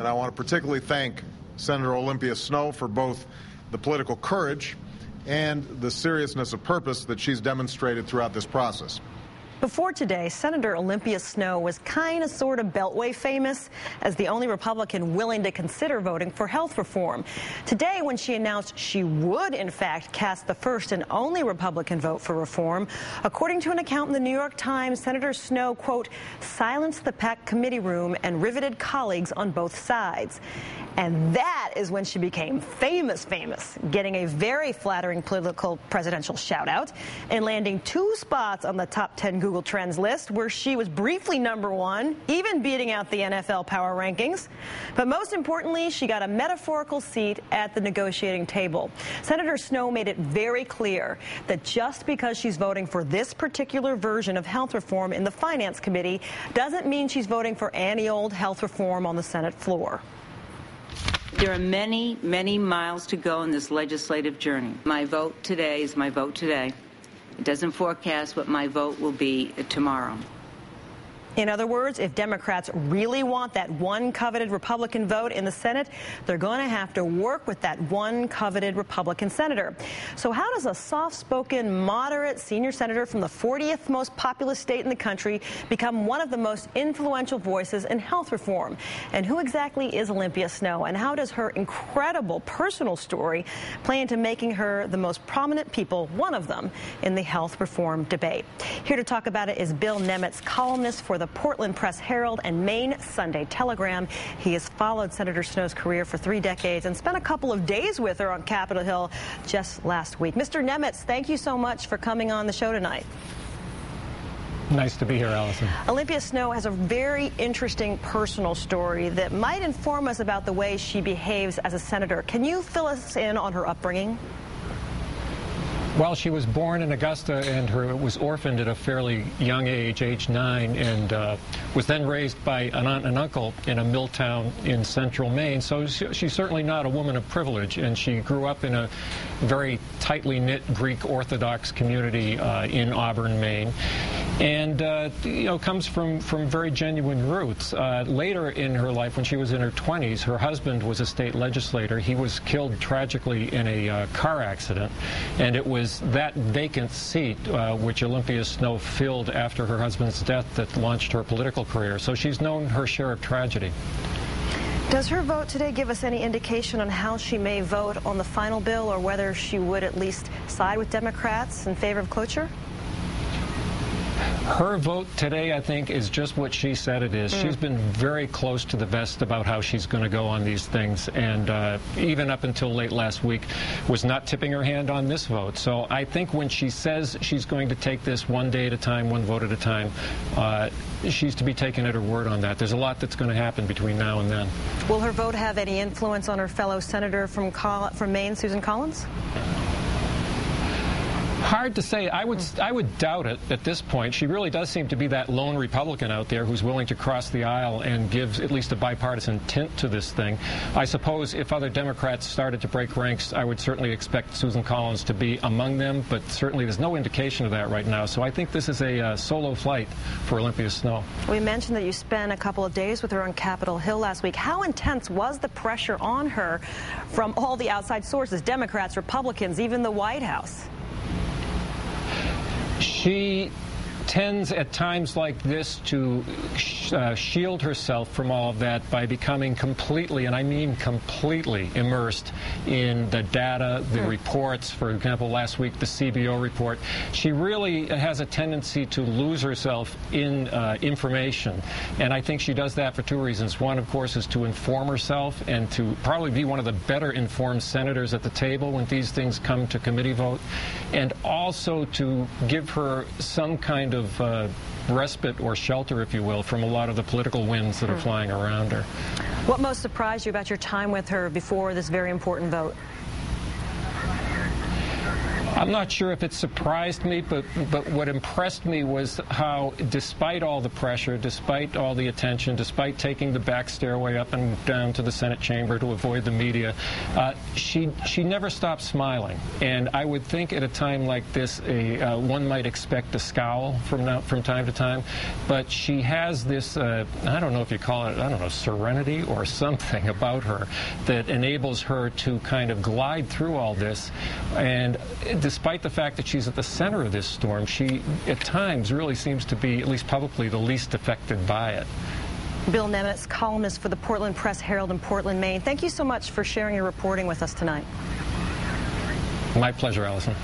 and I want to particularly thank Senator Olympia Snowe for both the political courage and the seriousness of purpose that she's demonstrated throughout this process. Before today, Senator Olympia Snowe was kind of sort of Beltway famous as the only Republican willing to consider voting for health reform. Today, when she announced she would, in fact, cast the first and only Republican vote for reform, according to an account in the New York Times, Senator Snowe, quote, silenced the packed committee room and riveted colleagues on both sides. And that is when she became famous, getting a very flattering political presidential shout-out and landing 2 spots on the top 10 Google Trends list, where she was briefly #1, even beating out the NFL power rankings. But most importantly, she got a metaphorical seat at the negotiating table. Senator Snowe made it very clear that just because she's voting for this particular version of health reform in the Finance Committee doesn't mean she's voting for any old health reform on the Senate floor. There are many, many miles to go in this legislative journey. My vote today is my vote today. It doesn't forecast what my vote will be tomorrow. In other words, if Democrats really want that one coveted Republican vote in the Senate, they're going to have to work with that one coveted Republican senator. So how does a soft-spoken, moderate senior senator from the 40th most populous state in the country become one of the most influential voices in health reform? And who exactly is Olympia Snowe, and how does her incredible personal story play into making her the most prominent people, one of them, in the health reform debate? Here to talk about it is Bill Nemetz, columnist for the Portland Press-Herald and Maine Sunday Telegram. He has followed Senator Snowe's career for 3 decades and spent a couple of days with her on Capitol Hill just last week. Mr. Nemetz, thank you so much for coming on the show tonight. Nice to be here, Allison. Olympia Snowe has a very interesting personal story that might inform us about the way she behaves as a senator. Can you fill us in on her upbringing? Well, she was born in Augusta and was orphaned at a fairly young age 9, and was then raised by an aunt and uncle in a mill town in central Maine. So she's certainly not a woman of privilege, and she grew up in a very tightly knit Greek Orthodox community in Auburn, Maine, and you know, comes from very genuine roots. Later in her life, when she was in her 20s, her husband was a state legislator. He was killed tragically in a car accident, and it was that vacant seat which Olympia Snowe filled after her husband's death that launched her political career. So she's known her share of tragedy. Does her vote today give us any indication on how she may vote on the final bill, or whether she would at least side with Democrats in favor of cloture? Her vote today, I think, is just what she said it is. She's been very close to the vest about how she's going to go on these things, and even up until late last week was not tipping her hand on this vote. So I think when she says she's going to take this one day at a time, one vote at a time, she's to be taken at her word on that. There's a lot that's going to happen between now and then. Will her vote have any influence on her fellow senator from Maine, Susan Collins? Hard to say. I would doubt it at this point. She really does seem to be that lone Republican out there who's willing to cross the aisle and give at least a bipartisan tint to this thing. I suppose if other Democrats started to break ranks, I would certainly expect Susan Collins to be among them, but certainly there's no indication of that right now. So I think this is a solo flight for Olympia Snowe. We mentioned that you spent a couple of days with her on Capitol Hill last week. How intense was the pressure on her from all the outside sources, Democrats, Republicans, even the White House? She tends at times like this to shield herself from all of that by becoming completely, and I mean completely, immersed in the data, the reports. For example, last week, the CBO report. She really has a tendency to lose herself in information, and I think she does that for 2 reasons. One, of course, is to inform herself and to probably be one of the better informed senators at the table when these things come to committee vote, and also to give her some kind of respite or shelter, if you will, from a lot of the political winds that are flying around her. What most surprised you about your time with her before this very important vote? I'm not sure if it surprised me, but what impressed me was how, despite all the pressure, despite all the attention, despite taking the back stairway up and down to the Senate chamber to avoid the media, she never stopped smiling. And I would think at a time like this, one might expect a scowl from time to time, but she has this, I don't know if you call it, I don't know, serenity or something about her that enables her to kind of glide through all this. And despite the fact that she's at the center of this storm, she at times really seems to be, at least publicly, the least affected by it. Bill Nemetz, columnist for the Portland Press-Herald in Portland, Maine. Thank you so much for sharing your reporting with us tonight. My pleasure, Allison.